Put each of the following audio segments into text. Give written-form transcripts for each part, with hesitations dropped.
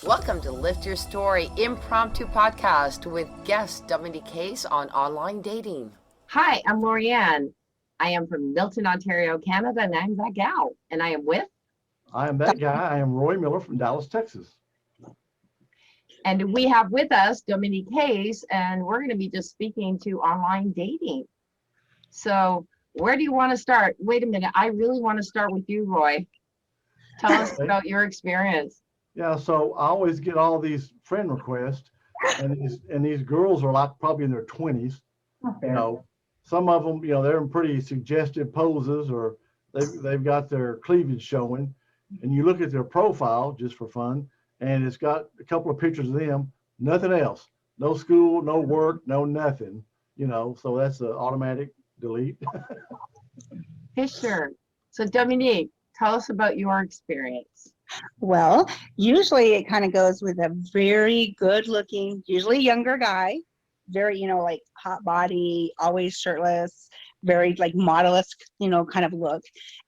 Welcome to Lift Your Story Impromptu podcast with guest Dominique on online dating. Hi, I'm LaurieAnn. I am from Milton, Ontario, Canada, and I'm that gal. And I am with? I am that guy. I am Roy Miller from Dallas, Texas. And we have with us Dominique, and we're going to be just speaking to online dating. So where do you want to start? Wait a minute. I really want to start with you, Roy. Tell us about your experience. Yeah, so I always get all these friend requests, and these girls are like probably in their 20s. You know, some of them, they're in pretty suggestive poses, or they've got their cleavage showing, and you look at their profile just for fun, and it's got a couple of pictures of them, nothing else, no school, no work, no nothing. So that's an automatic delete. Sure. So Dominique, tell us about your experience. Well, usually it kind of goes with a very good looking, usually younger guy, very, like hot body, always shirtless, very like model-esque, kind of look.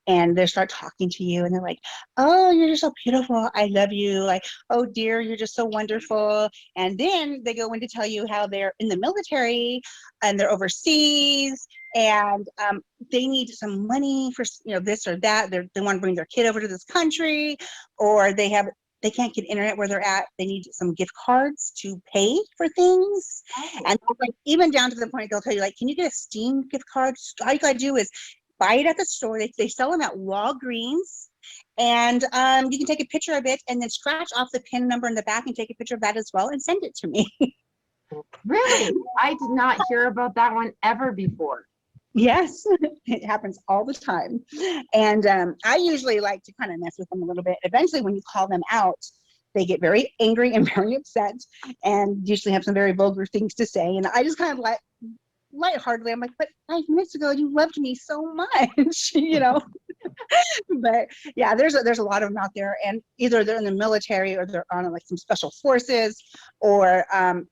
And they start talking to you and they're like, oh, you're just so beautiful. I love you. Like, oh dear, you're just so wonderful. And then they go in to tell you how they're in the military and they're overseas and they need some money for, this or that. They want to bring their kid over to this country, or they can't get internet where they're at. They need some gift cards to pay for things. And like, even down to the point they'll tell you, like, can you get a Steam gift card? All you gotta do is buy it at the store. They sell them at Walgreens. And you can take a picture of it and then scratch off the PIN number in the back and take a picture of that as well and send it to me. Really? I did not hear about that one ever before. Yes, it happens all the time. And I usually like to kind of mess with them a little bit. Eventually, when you call them out, they get very angry and very upset and usually have some very vulgar things to say. And I just kind of lightheartedly, I'm like, but 5 minutes ago, you loved me so much, But yeah, there's a lot of them out there. And either they're in the military or they're on like some special forces, or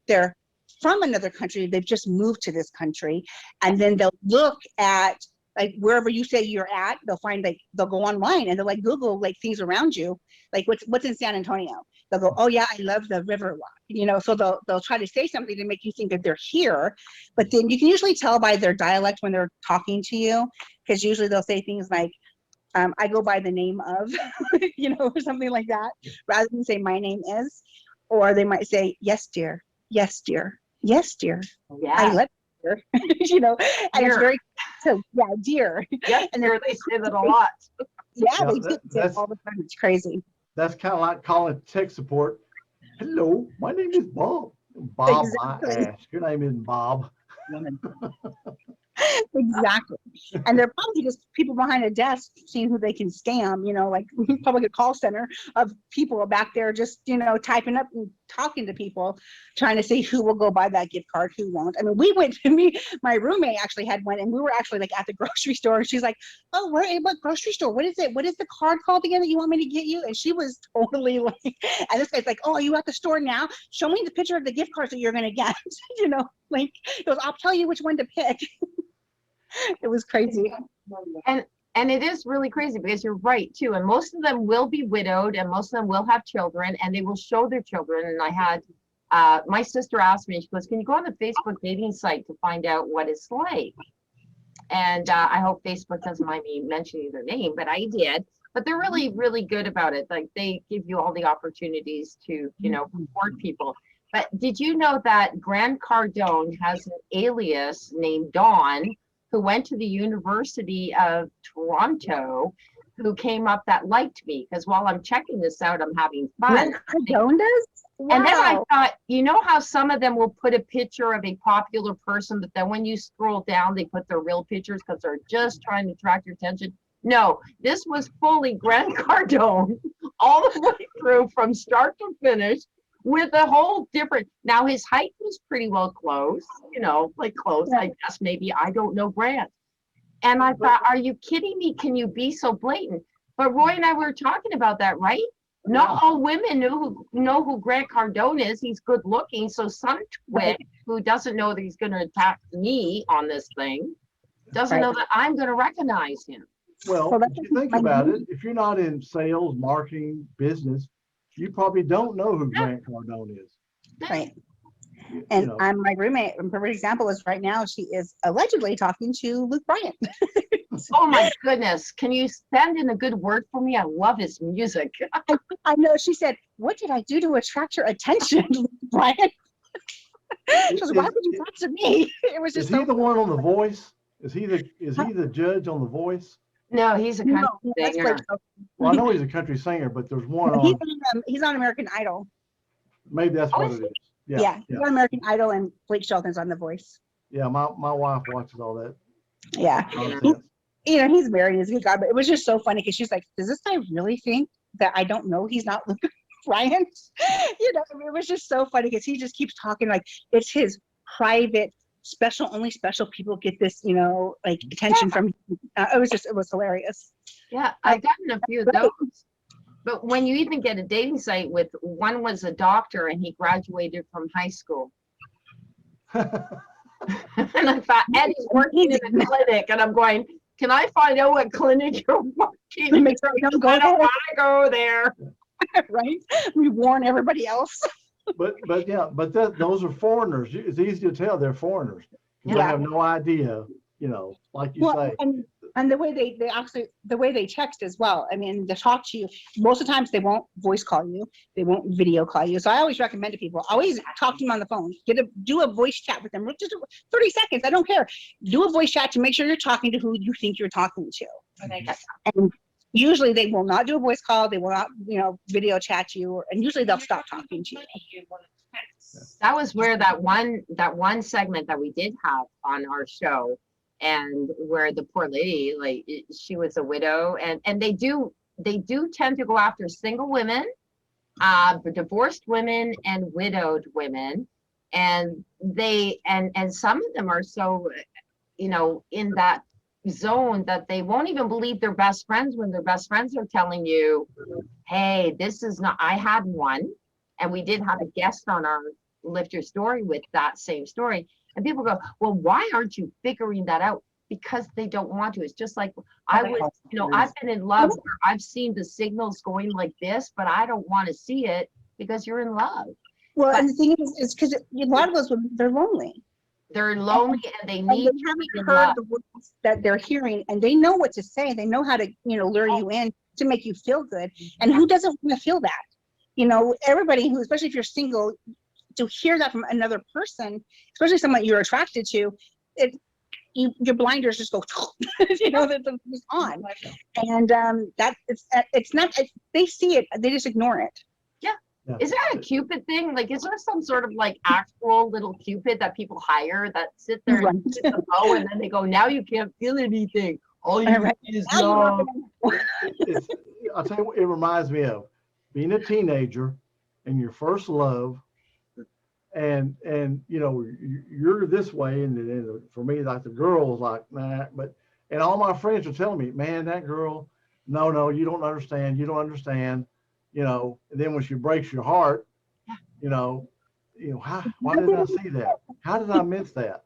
they're from another country. They've just moved to this country, and then they'll look at like wherever you say you're at. They'll find, like, they'll go online and they'll like Google like things around you, like what's in San Antonio. They'll go, oh yeah, I love the Riverwalk, so they'll try to say something to make you think that they're here, but then you can usually tell by their dialect when they're talking to you, because usually they'll say things like, I go by the name of, or something like that, rather than say my name is. Or they might say, yes dear, yes dear, yes dear, Yeah. I love you, and Dear. it's very, so yeah, dear. Yes, And they say that a lot. Yeah, they do it all the time. It's crazy. That's kind of like calling tech support. Hello, my name is Bob. Bob, Exactly. my ass. Your name isn't Bob. Exactly. And they're probably just people behind a desk seeing who they can scam, like probably a call center of people back there just, typing up and talking to people, trying to see who will go buy that gift card, who won't. I mean, my roommate actually had one, and we were actually like at the grocery store, and she's like, oh, what grocery store? What is it? What is the card called again that you want me to get you? And she was totally like, and this guy's like, oh, are you at the store now? Show me the picture of the gift cards that you're going to get. Like, it was, I'll tell you which one to pick. It was crazy. And it is really crazy, because you're right too. And most of them will be widowed, and most of them will have children, and they will show their children. And I had my sister asked me, she goes, can you go on the Facebook dating site to find out what it's like? And I hope Facebook doesn't mind me mentioning their name, but I did. But they're really, really good about it. Like, they give you all the opportunities to, support people. But did you know that Grant Cardone has an alias named Dawn, who went to the University of Toronto, who came up that liked me? Because while I'm checking this out, I'm having fun. Cardone does? Wow. And then I thought, how some of them will put a picture of a popular person, but then when you scroll down, they put their real pictures because they're just trying to attract your attention. No, this was fully Grant Cardone all the way through from start to finish, with a whole different, now his height was pretty well close, close, I guess, maybe, I don't know Grant. And I thought, are you kidding me? Can you be so blatant? But Roy and I were talking about that, right? Not all women know who Grant Cardone is. He's good looking. So some twit who doesn't know that he's going to attack me on this thing doesn't know that I'm going to recognize him. Well, if you think about it, if you're not in sales, marketing, business, you probably don't know who Grant Cardone is. Right. You And know, I'm my roommate, a perfect example is right now she is allegedly talking to Luke Bryan. Oh my goodness. Can you send in a good word for me? I love his music. I know, she said, what did I do to attract your attention, Luke Bryan? She goes, why would you talk to me? It was is just he so the one on The Voice? Is he the judge on The Voice? No, he's a country that's singer. Blake Shelton. Well, I know he's a country singer, but there's one He's on American Idol. maybe that's Oh, what is it is. Yeah, Yeah, he's yeah, on American Idol, and Blake Shelton's on The Voice. yeah. My wife watches all that Yeah. nonsense. He's married, he's a good guy, but it was just so funny because she's like, does this guy really think that I don't know he's not Luke Bryan? It was just so funny because he just keeps talking like it's his private only special people get this, like attention from it was hilarious. Yeah, I've gotten a few of those. But when you even get a dating site with one was a doctor and he graduated from high school. And I thought, and he's working in a clinic, and I'm going, can I find out what clinic you're working in? Make sure you don't I don't go want to go there. there, right? We warn everybody else. But those are foreigners. It's easy to tell they're foreigners. They Yeah. have no idea, like you say. And the way the way they text as well. I mean, they talk to you. Most of the times they won't voice call you. They won't video call you. So I always recommend to people, always talk to them on the phone. Do a voice chat with them. Just 30 seconds. I don't care. Do a voice chat to make sure you're talking to who you think you're talking to. And usually they will not do a voice call. They will not, video chat you. And usually they'll stop talking to you. That was where that one segment that we did have on our show, and where the poor lady, like, she was a widow, and they do tend to go after single women, divorced women, and widowed women, and some of them are so, in that zone that they won't even believe their best friends when their best friends are telling you, hey, this is not. I had one, and we did have a guest on our Lift Your Story with that same story, and people go, well, why aren't you figuring that out? Because they don't want to. It's just like I've been in love where I've seen the signals going like this, but I don't want to see it because you're in love. Well, But and the thing is because a lot of those women, they're lonely. they're lonely and they need And they haven't heard the words that they're hearing, and they know what to say. They know how to, lure you in to make you feel good. And who doesn't want to feel that? Everybody who, especially if you're single, to hear that from another person, especially someone you're attracted to, your blinders just go, they're just on. And that it's not. They see it, they just ignore it. Yeah. Is that a Cupid thing? Like, is there some sort of like actual little Cupid that people hire that sit there and hit the bow, and then they go, now you can't feel anything. All you need is love. I'll tell you what it reminds me of: being a teenager and your first love, and you're this way, and for me, like, the girl's like, nah, and all my friends are telling me, man, that girl, no, you don't understand, and then when she breaks your heart, why didn't I see that? How did I miss that?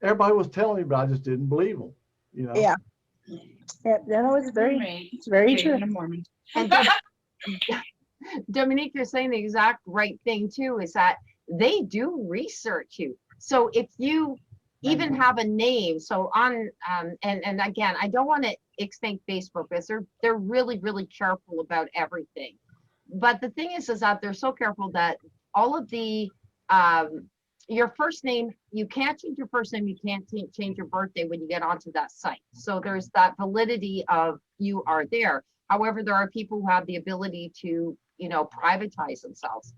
Everybody was telling me, but I just didn't believe them. Yeah, it's very true. And Dominique, you're saying the exact right thing too, is that they do research you. So if you even have a name, so on, and again, I don't want to extinct Facebook because they're really, really careful about everything. But the thing is that they're so careful that all of the, your first name, you can't change your first name, you can't change your birthday when you get onto that site. So there's that validity of you are there. However, there are people who have the ability to, privatize themselves.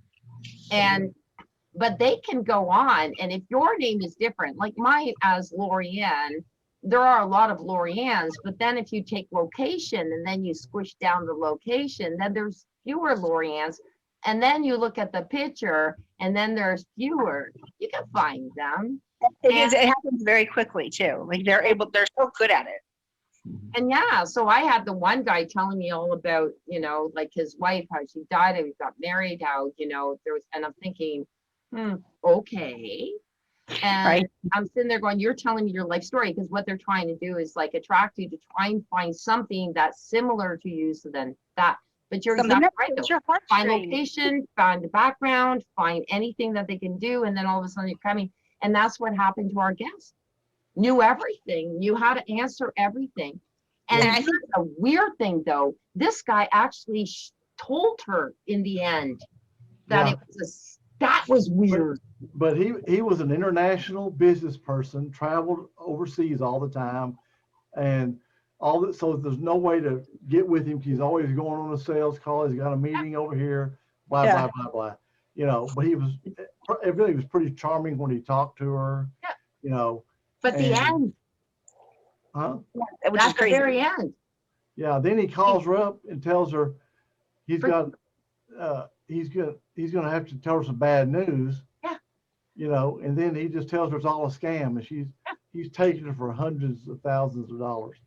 But they can go on, and if your name is different, like mine as LaurieAnn, there are a lot of LaurieAnns, but then if you take location and then you squish down the location, then there's fewer LaurieAnns. And then you look at the picture and then there's fewer. You can find them. It happens very quickly too. Like they're so good at it. And yeah, so I had the one guy telling me all about, like his wife, how she died, how he got married, how, there was, and I'm thinking, okay. And right. I'm sitting there going, you're telling me your life story, because what they're trying to do is like attract you to try and find something that's similar to you. So then But you're Something exactly that right, pulls though. your Find heartstrings. location, find the background, find anything that they can do, and then all of a sudden you're coming. And that's what happened to our guest. Knew everything, knew how to answer everything. And Yeah. here's a weird thing, though. This guy actually told her in the end that Yeah. it was that was weird. But he was an international business person, traveled overseas all the time, and all that. So there's no way to get with him. He's always going on a sales call. He's got a meeting over here, blah, Yeah. blah, blah, blah. You know, but everything was pretty charming when he talked to her, Yeah. you know. But the and- end, Huh? Which is that's the crazy. very end. Yeah. Then he calls her up and tells her he's For- got, he's gonna have to tell her some bad news. Yeah. You know, and then he just tells her it's all a scam, and he's taking her for hundreds of thousands of dollars.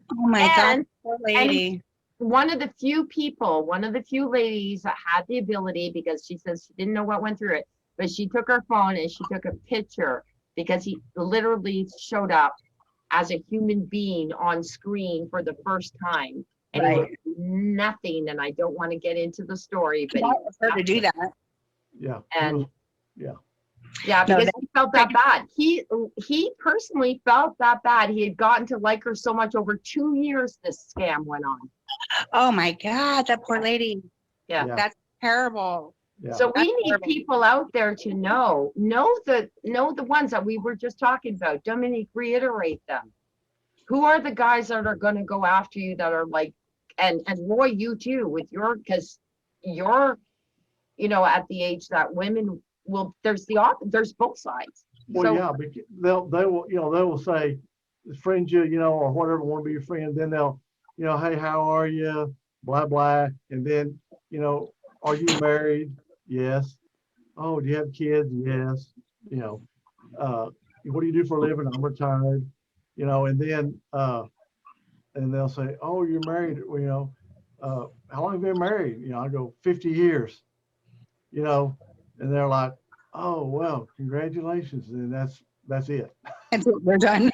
Oh my God, And- poor lady. One of the few ladies that had the ability, because she says she didn't know what went through it, but she took her phone and she took a picture because he literally showed up as a human being on screen for the first time. And he Right. looked nothing, and I don't want to get into the story, but That was her to do that. Yeah. And yeah. yeah, No, because he felt that bad. He personally felt that bad. He had gotten to like her so much. Over 2 years this scam went on. Oh my God, that poor lady. Yeah. Yeah. That's terrible. Yeah. So we That's need terrible. people out there to know the ones that we were just talking about. Dominique, reiterate them. Who are the guys that are going to go after you that are like, and Roy, you too, with your, because you're, you know, at the age that women will, there's both sides. Well, So- yeah, because they will say, friend you, you know, or whatever, want to be your friend. Then they'll, you know, hey, how are you? Blah, blah. And then, you know, are you married? Yes. Oh, do you have kids? Yes. You know, what do you do for a living? I'm retired. You know, and then, and they'll say, oh, you're married. Well, you know, how long have you been married? You know, I go 50 years, you know, and they're like, oh, well, congratulations. And that's it. And so we're done.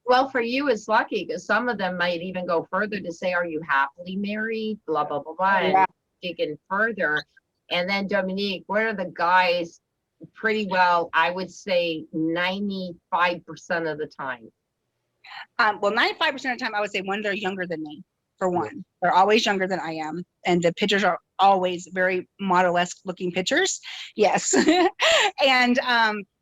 Well, for you, it's lucky because some of them might even go further to say, are you happily married? Blah, blah, blah, blah. Yeah. And digging further. And then Dominique, where are the guys pretty well, I would say 95% of the time. Well, 95% of the time, I would say one, they're younger than me, for one. They're always younger than I am. And the pictures are always very model-esque looking pictures. Yes. And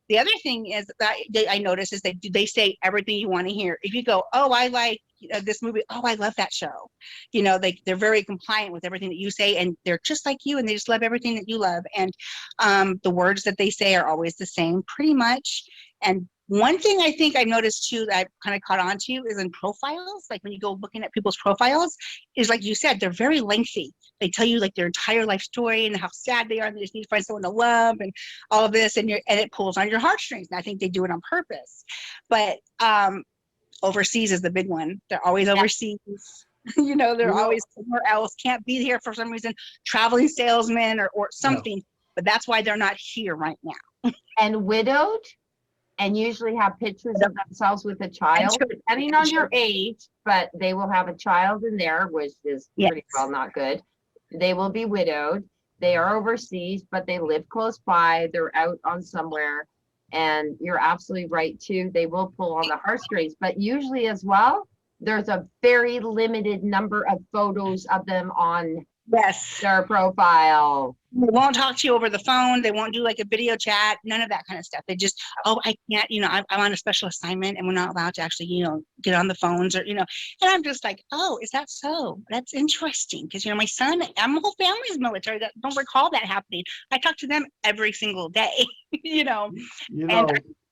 the other thing is that I notice is they say everything you want to hear. If you go, oh, I like this movie. Oh, I love that show. You know, they're very compliant with everything that you say, and they're just like you, and they just love everything that you love. And the words that they say are always the same, pretty much. And one thing I think I've noticed too that I've kind of caught on to is in profiles, like when you go looking at people's profiles, is like you said, they're very lengthy. They tell you like their entire life story and how sad they are, and they just need to find someone to love and all of this, and it pulls on your heartstrings. And I think they do it on purpose. But overseas is the big one. They're always overseas. You know, they're always somewhere else, can't be here for some reason, traveling salesman or something. But that's why they're not here right now. And widowed, and usually have pictures of themselves with a child, depending on your age, but they will have a child in there, which is pretty well not good. They will be widowed. They are overseas, but they live close by. They're out on somewhere. And you're absolutely right too. They will pull on the heartstrings, but usually as well, there's a very limited number of photos of them on their profile. They won't talk to you over the phone. They won't do like a video chat, none of that kind of stuff. They just, oh, I can't, you know, I'm on a special assignment and we're not allowed to actually, you know, get on the phones or, you know, and I'm just like, oh, is that so? That's interesting. Because, you know, my son, my whole family's military. That don't recall that happening. I talk to them every single day, you know, and I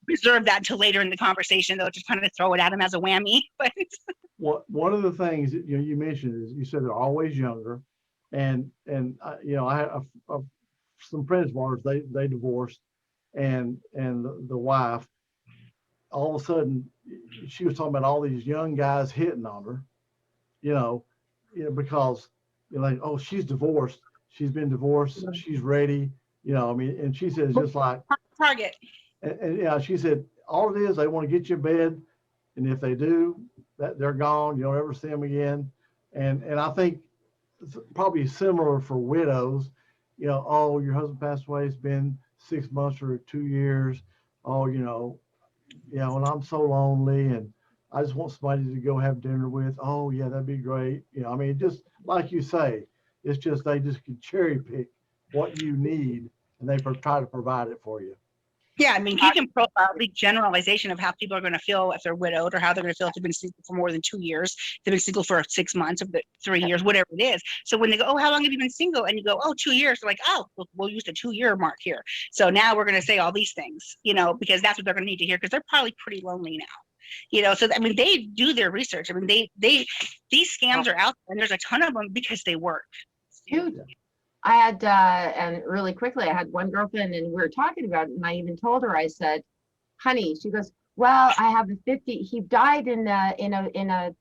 reserve that until later in the conversation, though, just kind of throw it at them as a whammy. But one of the things that, you mentioned is you said they're always younger. And you know, I have some friends of ours, they divorced, and the wife, all of a sudden, she was talking about all these young guys hitting on her, you know, because you're like, oh, she's divorced, she's been divorced, she's ready, you know, I mean, and she says just like target. And yeah, she said all it is, they want to get you in bed, and if they do, that they're gone, you don't ever see them again, and I think it's probably similar for widows. You know, oh, your husband passed away. It's been 6 months or 2 years. Oh, well, I'm so lonely and I just want somebody to go have dinner with. Oh, yeah, that'd be great. I mean, just like you say, it's just they just can cherry pick what you need and they try to provide it for you. Yeah, I mean, you can profile the generalization of how people are going to feel if they're widowed, or how they're going to feel if they've been single for more than 2 years, they've been single for 6 months, or 3 years, whatever it is. So when they go, oh, how long have you been single? And you go, oh, 2 years. They're like, oh, we'll use the 2-year mark here. So now we're going to say all these things, because that's what they're going to need to hear, because they're probably pretty lonely now. So I mean, they do their research. I mean, these scams are out there, and there's a ton of them because they work. Huge. I had, and really quickly, I had one girlfriend and we were talking about it, and I even told her, I said, honey, she goes, well, I have he died in a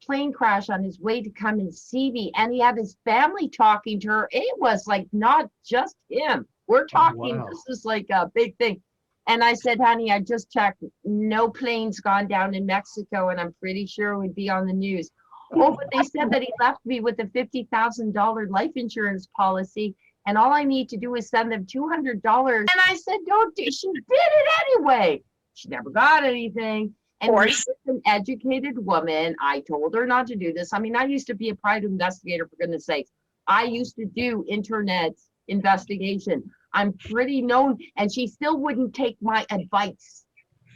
plane crash on his way to come and see me, and he had his family talking to her. It was like not just him. We're talking, wow. This is like a big thing. And I said, honey, I just checked, no plane's gone down in Mexico, and I'm pretty sure it would be on the news. Oh, but they said that he left me with a $50,000 life insurance policy, and all I need to do is send them $200. And I said, don't do. She did it anyway. She never got anything. And she's an educated woman. I told her not to do this. I mean, I used to be a private investigator, for goodness sakes. I used to do internet investigation. I'm pretty known, and she still wouldn't take my advice.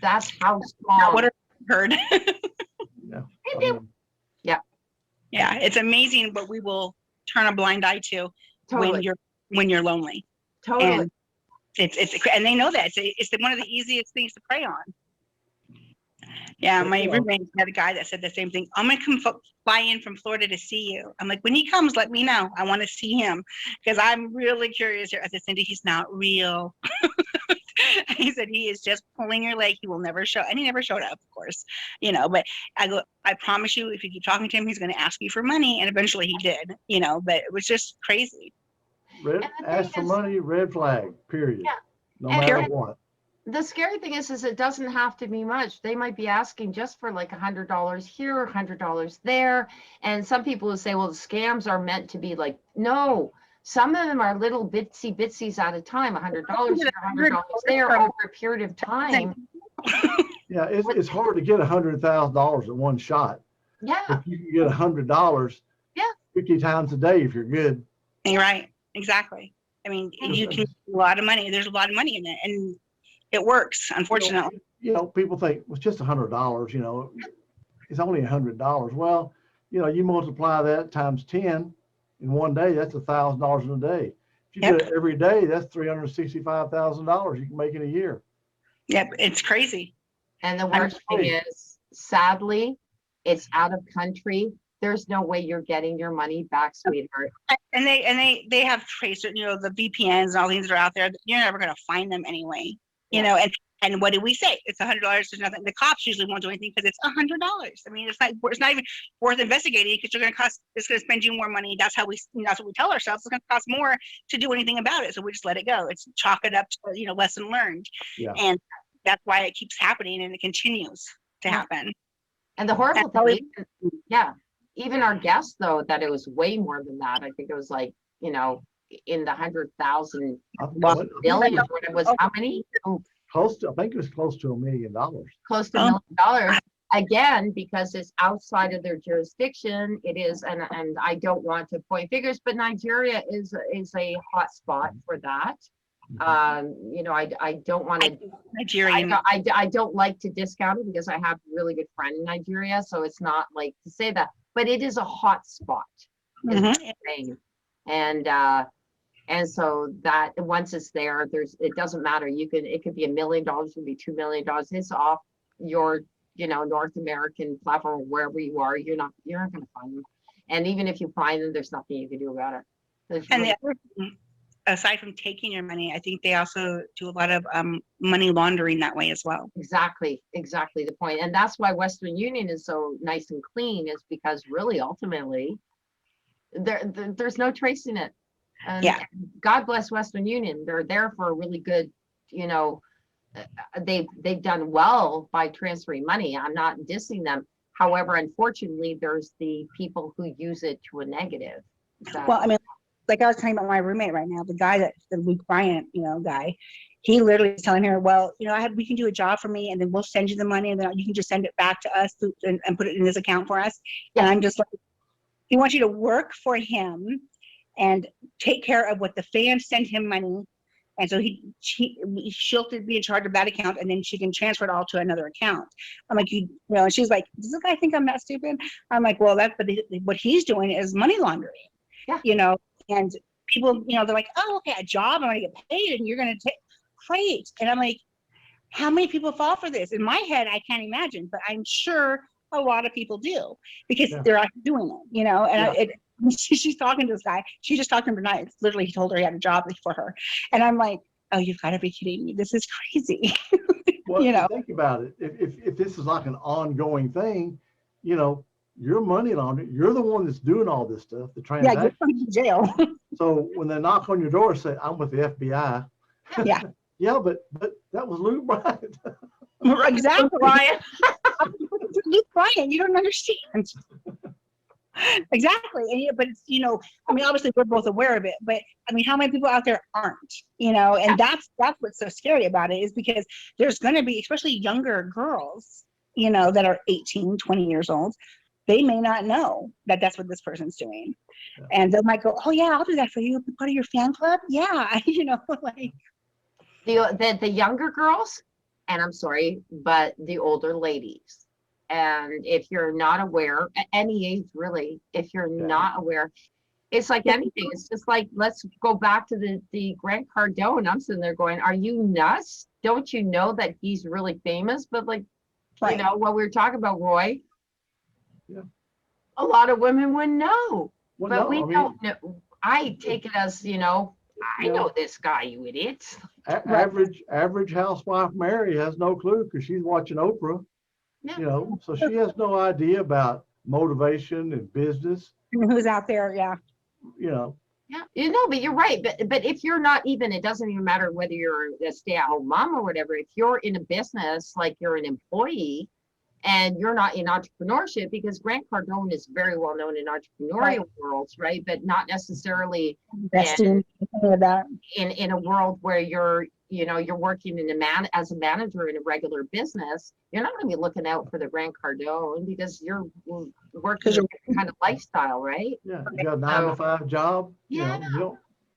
That's how strong. What I heard. Yeah. Yeah, it's amazing what we will turn a blind eye to when you're lonely. Totally. And and they know that it's one of the easiest things to prey on. Yeah, my roommate had a guy that said the same thing. I'm gonna come fly in from Florida to see you. I'm like, when he comes, let me know. I want to see him because I'm really curious. I said, Cindy, he's not real. He said he is just pulling your leg. He will never show, and he never showed up, of course. But I go, I promise you, if you keep talking to him, he's going to ask you for money, and eventually he did. But it was just crazy. Ask for money, red flag. Period. Yeah. No matter what. The scary thing is it doesn't have to be much. They might be asking just for like $100 here, $100 there. And some people will say, well, the scams are meant to be like, no, some of them are little bitsies at a time, $100 here, $100 there over a period of time. Yeah, it's hard to get $100,000 in one shot. Yeah. If you can get $100, 50 times a day if you're good. You're right. Exactly. I mean, you can do a lot of money. There's a lot of money in it, and it works, unfortunately. People think, well, it's just $100, it's only $100. Well, you multiply that times 10 in one day, that's $1,000 in a day. If you do it every day, that's $365,000 you can make in a year. Yep, it's crazy. And the worst thing is, sadly, it's out of country. There's no way you're getting your money back, sweetheart. And they have tracer, the VPNs and all things that are out there. You're never going to find them anyway. And what do we say? It's $100. There's nothing. The cops usually won't do anything because it's $100. I mean, it's not even worth investigating because it's going to spend you more money. That's what we tell ourselves. It's going to cost more to do anything about it. So we just let it go. It's chalk it up to, lesson learned. Yeah. And that's why it keeps happening and it continues to happen. And the horrible thing, even our guess though, that it was way more than that. I think it was like, in the 100,000 billion, it was how many? I think it was close to $1 million. Close to $1 million. Again, because it's outside of their jurisdiction, it is, and I don't want to point fingers, but Nigeria is a hot spot for that. I don't want to. Nigeria. I don't like to discount it because I have a really good friend in Nigeria, so it's not like to say that, but it is a hot spot. And so that once it's there, it doesn't matter. It could be $1 million, it could be $2 million. It's off your, North American platform, wherever you are. You're not going to find them. And even if you find them, there's nothing you can do about it. And the other thing, aside from taking your money, I think they also do a lot of money laundering that way as well. Exactly the point. And that's why Western Union is so nice and clean, is because really ultimately there's no tracing it. And God bless Western Union. They're there for a really good, they've done well by transferring money. I'm not dissing them. However, unfortunately, there's the people who use it to a negative. Well, I mean, like I was talking about my roommate right now, the guy the Luke Bryant, guy, he literally is telling her, well, we can do a job for me and then we'll send you the money and then you can just send it back to us and put it in this account for us. Yeah. And I'm just like, he wants you to work for him and take care of what the fans send him money. And so she'll be in charge of that account and then she can transfer it all to another account. I'm like, and she's like, does this guy think I'm that stupid? I'm like, well, but what he's doing is money laundering. Yeah. And people, they're like, oh, okay, a job, I'm gonna get paid and you're gonna take, great. And I'm like, how many people fall for this? In my head, I can't imagine, but I'm sure a lot of people do because they're actually doing it, and she's talking to this guy. She just talked to him tonight. Literally, he told her he had a job for her. And I'm like, oh, you've got to be kidding me. This is crazy. Well, think about it. If this is like an ongoing thing, you're money laundering. You're the one that's doing all this stuff, the transaction. Yeah, you're going to jail. So when they knock on your door and say, I'm with the FBI. Yeah. Yeah, but that was Luke Bryant. Exactly. Luke Bryant, you don't understand. Exactly. And but it's, obviously we're both aware of it, but how many people out there aren't, and that's what's so scary about it, is because there's going to be, especially younger girls, that are 18, 20 years old. They may not know that that's what this person's doing. Yeah. And they might go, oh yeah, I'll do that for you. Be part of your fan club. Yeah. Like the younger girls, and I'm sorry, but the older ladies. And if you're not aware, at any age really, if you're not aware, it's like anything. It's just like, let's go back to the Grant Cardone. I'm sitting there going, are you nuts? Don't you know that he's really famous? But like, right. What we were talking about, Roy, a lot of women wouldn't know. Well, but we don't know. I take it as, I know this guy, you idiots. Average housewife Mary has no clue because she's watching Oprah. Yeah. So she has no idea about motivation and business. Who's out there, Yeah, but you're right. But if you're not even, it doesn't even matter whether you're a stay-at-home mom or whatever. If you're in a business, like you're an employee, and you're not in entrepreneurship, because Grant Cardone is very well known in entrepreneurial worlds, right? But not necessarily investing in a world where you're working as a manager in a regular business. You're not going to be looking out for the Grant Cardone because you're working a kind of lifestyle, right? Yeah, you got a 9-to-5 job. Yeah.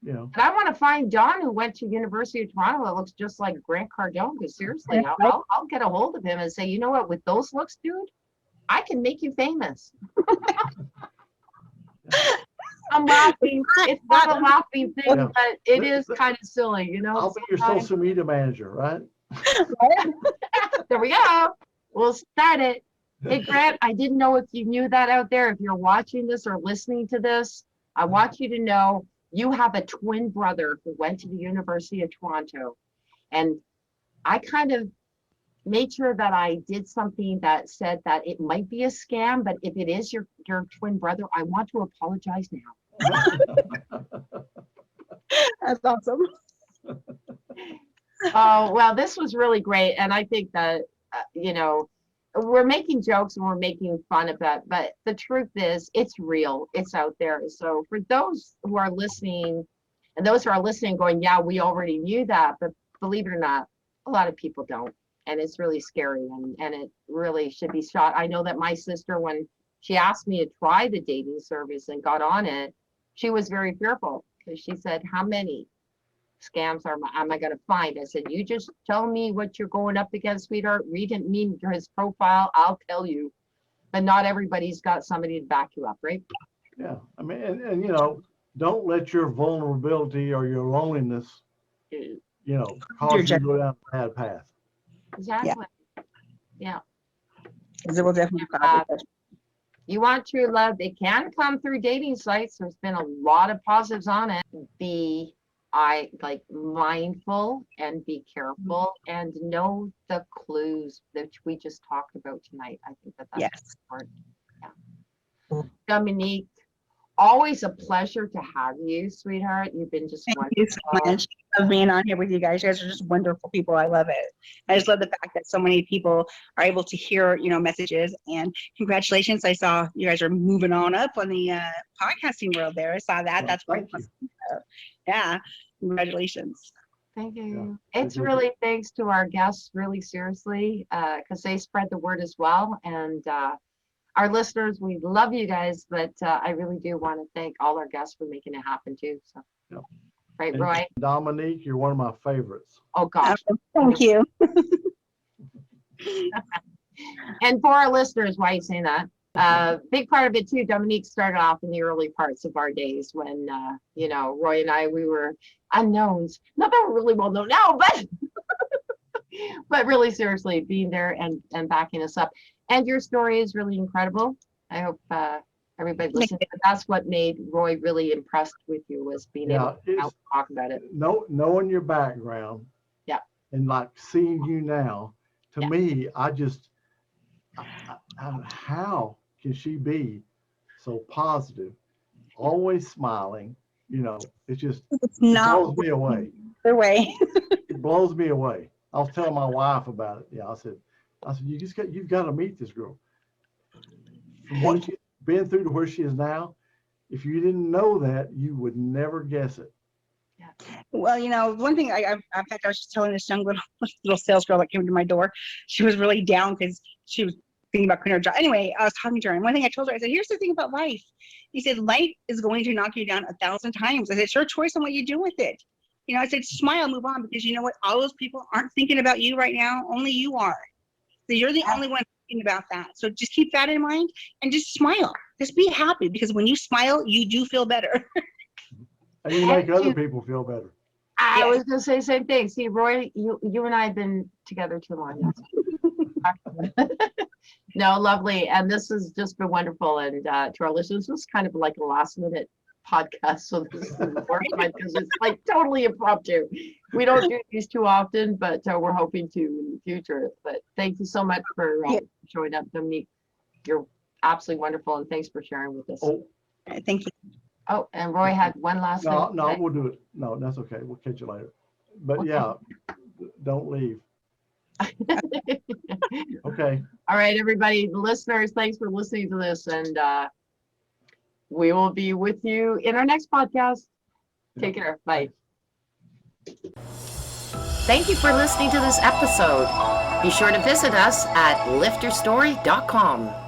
And I want to find John, who went to University of Toronto, that looks just like Grant Cardone. Because seriously, I'll get a hold of him and say, you know what, with those looks, dude, I can make you famous. I'm laughing. It's not a laughing thing, but it is kind of silly, I'll be your social media manager, right? There we go. We'll start it. Hey, Grant, I didn't know if you knew that out there. If you're watching this or listening to this, I want you to know you have a twin brother who went to the University of Toronto. And I kind of made sure that I did something that said that it might be a scam, but if it is your twin brother, I want to apologize now. That's awesome. Oh, well, this was really great. And I think that, we're making jokes and we're making fun of it, but the truth is it's real. It's out there. So for those who are listening and those who are listening going, yeah, we already knew that, but believe it or not, a lot of people don't. And it's really scary and it really should be shot. I know that my sister, when she asked me to try the dating service and got on it, she was very fearful because she said, how many scams am I going to find? I said, you just tell me what you're going up against, sweetheart. Read me his profile. I'll tell you. But not everybody's got somebody to back you up, right? Yeah. I mean, and don't let your vulnerability or your loneliness, cause you to go down a bad path. Exactly. Yeah. Because it will definitely you want true love, it can come through dating sites. There's been a lot of positives on it. Be mindful and be careful and know the clues that we just talked about tonight. I think that's important. Yeah. Dominique, always a pleasure to have you, sweetheart. You've been just Thank you so wonderful. much. I love being on here with you guys. You guys are just wonderful people. I love it. I just love the fact that so many people are able to hear, messages, and congratulations. I saw you guys are moving on up on the podcasting world there. I saw that. Well, That's pretty thank you. awesome. Yeah. Congratulations. Thank you. Yeah. It's really thanks to our guests, really seriously, because they spread the word as well. And our listeners, we love you guys, but I really do want to thank all our guests for making it happen too. So, Yeah. right, And Roy? Dominique, you're one of my favorites. Oh gosh. Thank you. And for our listeners, why are you saying that? Big part of it too, Dominique started off in the early parts of our days when, Roy and I, we were unknowns. Not that we're really well known now, but but really seriously being there and backing us up. And your story is really incredible. I hope everybody listens. But that's what made Roy really impressed with you, was being able to talk about it. Knowing your background. Yeah. And like seeing you now, to me, how can she be so positive, always smiling? It's just, it blows me away. It blows me away. I was telling my wife about it. Yeah, I said, you've got to meet this girl. From what she's been through to where she is now, if you didn't know that, you would never guess it. Yeah. Well, one thing I was just telling this young little sales girl that came to my door. She was really down because she was thinking about quitting her job. Anyway, I was talking to her, and one thing I told her, I said, here's the thing about life. He said, life is going to knock you down 1,000 times. I said, it's your choice on what you do with it. I said, smile, move on, because you know what? All those people aren't thinking about you right now. Only you are. So you're the only one thinking about that. So just keep that in mind and just smile. Just be happy, because when you smile, you do feel better. And you make other people feel better. I was going to say the same thing. See, Roy, you and I have been together too long. No, lovely. And this has just been wonderful. And to our listeners, this was kind of like a last minute podcast. So this is because it's like totally impromptu. We don't do these too often, but we're hoping to in the future. But thank you so much for showing up, Dominique. You're absolutely wonderful. And thanks for sharing with us. Oh, thank you. Oh, and Roy had one last thing. No, we'll do it. No, that's okay. We'll catch you later. But yeah, don't leave. Okay. All right, everybody, the listeners, thanks for listening to this, and we will be with you in our next podcast. Take care. Bye. Thank you for listening to this episode. Be sure to visit us at lifterstory.com.